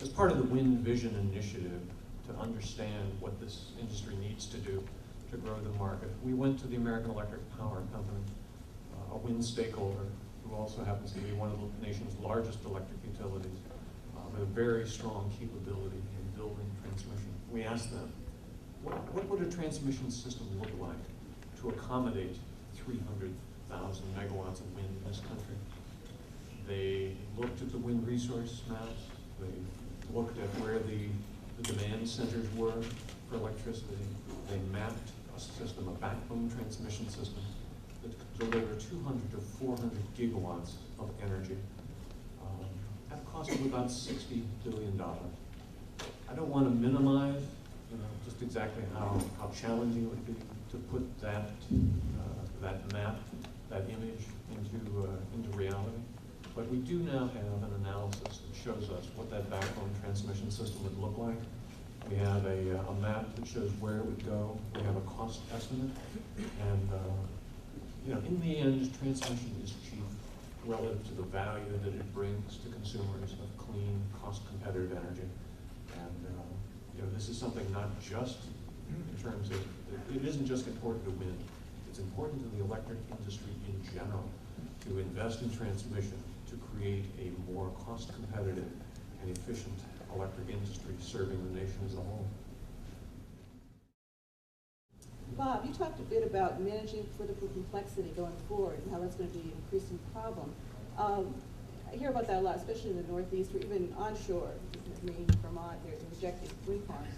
as part of the Wind Vision initiative to understand what this industry needs to do to grow the market, we went to the American Electric Power Company, a wind stakeholder who also happens to be one of the nation's largest electric utilities, with a very strong capability in building transmission. We asked them, what would a transmission system look like to accommodate 300,000 megawatts of wind in this country? They looked at the wind resource maps. They looked at where the demand centers were for electricity. They mapped a system, a backbone transmission system that could deliver 200 to 400 gigawatts of energy at a cost of about $60 billion. I don't want to minimize, just exactly how challenging it would be to put that map, that image into reality. But we do now have an analysis that shows us what that backbone transmission system would look like. We have a map that shows where it would go. We have a cost estimate. And in the end, transmission is cheap relative to the value that it brings to consumers of clean, cost-competitive energy. And this is something not just in terms of, it isn't just important to wind. It's important to the electric industry in general to invest in transmission to create a more cost-competitive and efficient electric industry serving the nation as a whole. Bob, you talked a bit about managing political complexity going forward and how that's going to be an increasing problem. I hear about that a lot, especially in the Northeast or even onshore, Maine, Vermont, they're rejecting wind farms.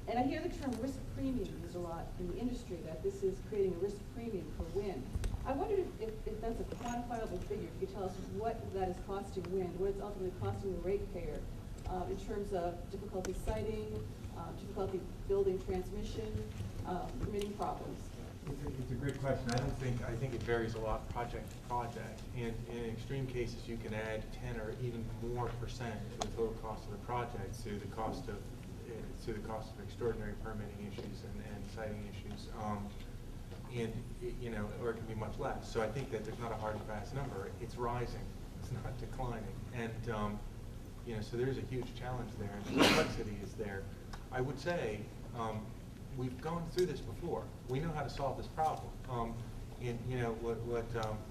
And I hear the term risk premium used a lot in the industry, that this is creating a risk premium for wind. I wondered if that's a quantifiable figure. If you could tell us what that is costing wind, what it's ultimately costing the ratepayer in terms of difficulty siting, difficulty building transmission, permitting problems. It's a great question. I think it varies a lot project to project. In extreme cases, you can add 10 or even more percent to the total cost of the project to the cost of extraordinary permitting issues and siting issues. Or it can be much less. So I think that there's not a hard and fast number. It's rising. It's not declining. And so there's a huge challenge there, and the complexity is there. I would say we've gone through this before. We know how to solve this problem.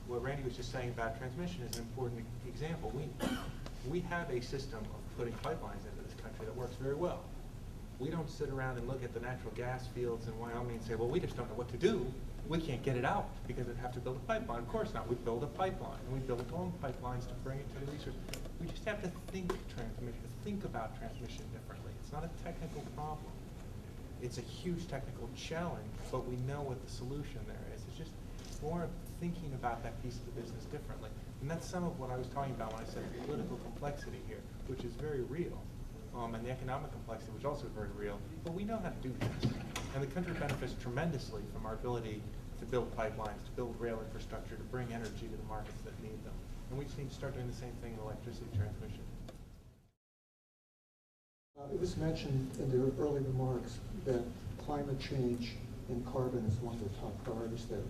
What Randy was just saying about transmission is an important example. We have a system of putting pipelines into this country that works very well. We don't sit around and look at the natural gas fields in Wyoming and say, well, we just don't know what to do. We can't get it out because we'd have to build a pipeline. Of course not. We build a pipeline, and we build long pipelines to bring it to the resource. We just have to think about transmission differently. It's not a technical problem. It's a huge technical challenge, but we know what the solution there is. It's just more thinking about that piece of the business differently. And that's some of what I was talking about when I said political complexity here, which is very real. And the economic complexity, which is also very real, but we know how to do this. And the country benefits tremendously from our ability to build pipelines, to build rail infrastructure, to bring energy to the markets that need them. And we just need to start doing the same thing in electricity transmission. It was mentioned in the early remarks that climate change and carbon is one of the top priorities there.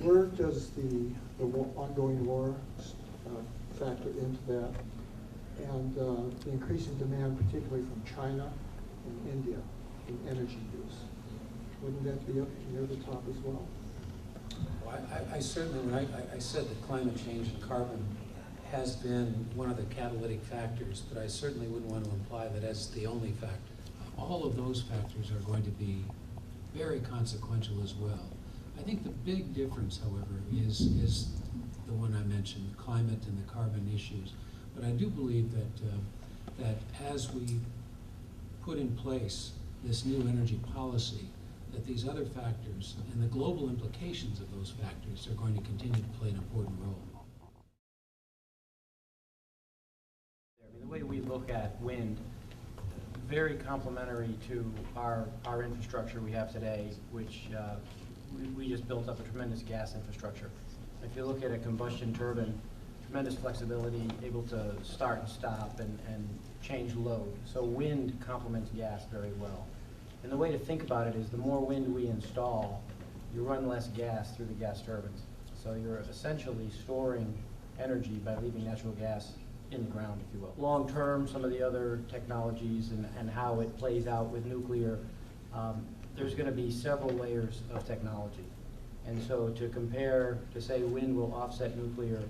Where does the ongoing war factor into that? And the increasing demand, particularly from China and India, in energy use. Wouldn't that be up near the top as well? Well, I certainly, when I said that climate change and carbon has been one of the catalytic factors, but I certainly wouldn't want to imply that as the only factor. All of those factors are going to be very consequential as well. I think the big difference, however, is the one I mentioned, the climate and the carbon issues. But I do believe that as we put in place this new energy policy, that these other factors and the global implications of those factors are going to continue to play an important role. The way we look at wind, very complementary to our infrastructure we have today, which we just built up a tremendous gas infrastructure. If you look at a combustion turbine, tremendous flexibility, able to start and stop and change load. So wind complements gas very well. And the way to think about it is the more wind we install, you run less gas through the gas turbines. So you're essentially storing energy by leaving natural gas in the ground, if you will. Long-term, some of the other technologies and how it plays out with nuclear, there's going to be several layers of technology. And so to compare, to say wind will offset nuclear,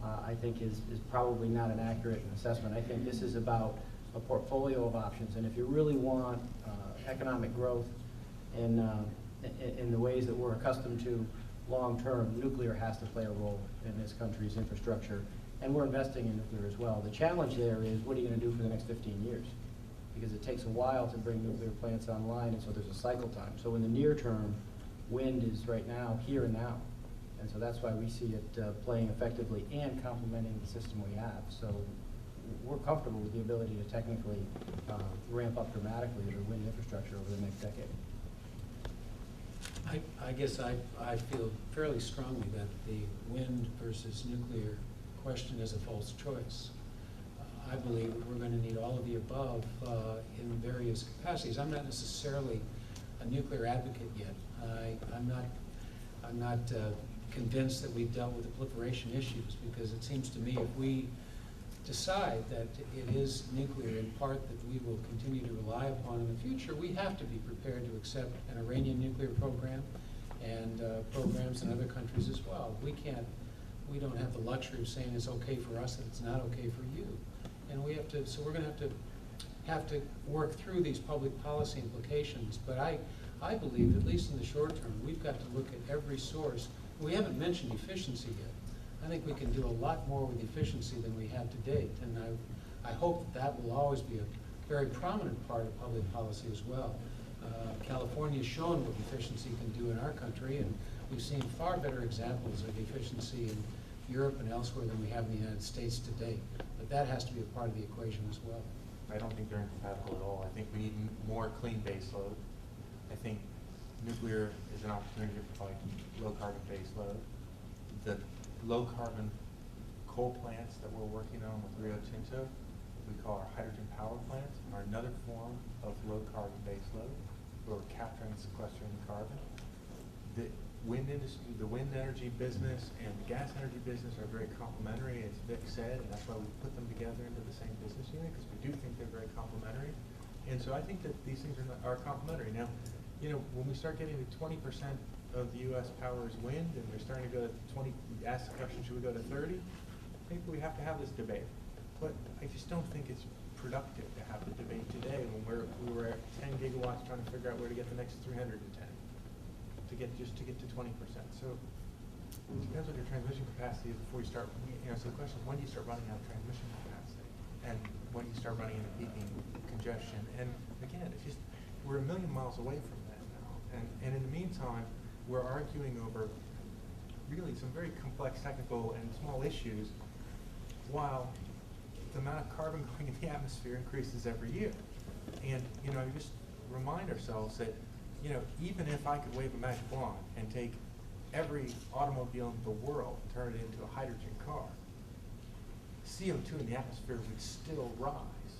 I think is probably not an accurate assessment. I think this is about a portfolio of options. And if you really want economic growth in the ways that we're accustomed to long-term, nuclear has to play a role in this country's infrastructure. And we're investing in nuclear as well. The challenge there is, what are you going to do for the next 15 years? Because it takes a while to bring nuclear plants online, and so there's a cycle time. So in the near term, wind is right now, here and now. And so that's why we see it playing effectively and complementing the system we have. So we're comfortable with the ability to technically ramp up dramatically the wind infrastructure over the next decade. I guess I feel fairly strongly that the wind versus nuclear question is a false choice. I believe we're going to need all of the above in various capacities. I'm not necessarily a nuclear advocate yet. I'm not convinced that we've dealt with the proliferation issues, because it seems to me if we decide that it is nuclear in part that we will continue to rely upon in the future, we have to be prepared to accept an Iranian nuclear program and programs in other countries as well. We don't have the luxury of saying it's okay for us and it's not okay for you. And we have to, so we're going to have to work through these public policy implications. But I believe, at least in the short term, we've got to look at every source. We haven't mentioned efficiency yet. I think we can do a lot more with efficiency than we have to date. And I hope that will always be a very prominent part of public policy as well. California has shown what efficiency can do in our country, and we've seen far better examples of efficiency in Europe and elsewhere than we have in the United States to date. But that has to be a part of the equation as well. I don't think they're incompatible at all. I think we need more clean baseload. I think nuclear is an opportunity to provide low carbon baseload. The low carbon coal plants that we're working on with Rio Tinto, we call our hydrogen power plants, are another form of low carbon baseload, where we're capturing and sequestering the carbon. The wind industry, the wind energy business and the gas energy business are very complementary, as Vic said, and that's why we put them together into the same business unit, because we do think they're very complementary. And so I think that these things are complementary. Now, you know, when we start getting to 20% of the U.S. power is wind, and we're starting to go to 20, ask the question, should we go to 30? I think we have to have this debate. But I just don't think it's productive to have the debate today when we were at 10 gigawatts trying to figure out where to get the next 310 to get to 20%. So it depends what your transmission capacity is before you start. You know, so the question is, when do you start running out of transmission capacity, and when do you start running into peaking congestion? And again, it's just we're a million miles away from that now. And in the meantime, we're arguing over really some very complex technical and small issues, while the amount of carbon going in the atmosphere increases every year. And, you know, just remind ourselves that, you know, even if I could wave a magic wand and take every automobile in the world and turn it into a hydrogen car, CO2 in the atmosphere would still rise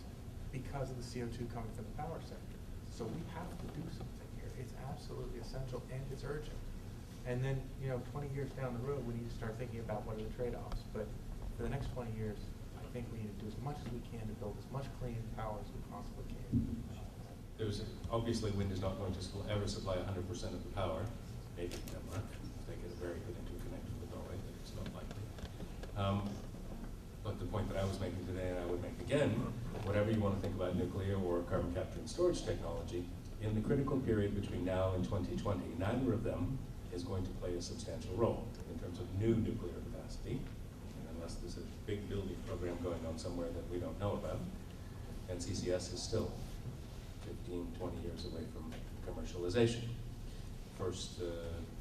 because of the CO2 coming from the power sector. So we have to do something here. It's absolutely essential, and it's urgent. And then, you know, 20 years down the road, we need to start thinking about what are the trade-offs. But for the next 20 years, I think we need to do as much as we can to build as much clean power as we possibly can. Obviously, wind is not going to ever supply 100% of the power. Maybe Denmark, they get a very good interconnection with Norway, but it's not likely. But the point that I was making today, and I would make again, whatever you want to think about nuclear or carbon capture and storage technology, in the critical period between now and 2020, neither of them is going to play a substantial role in terms of new nuclear capacity, unless there's a big building program going on somewhere that we don't know about. And CCS is still 15, 20 years away from commercialization. First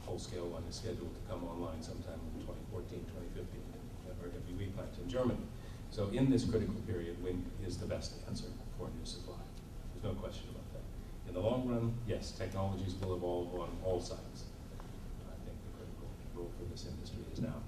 whole-scale one is scheduled to come online sometime in 2014, 2015, at our AWEA plant in Germany. So in this critical period, wind is the best answer for new supply. There's no question about that. In the long run, yes, technologies will evolve on all sides. I think the critical role for this industry is now.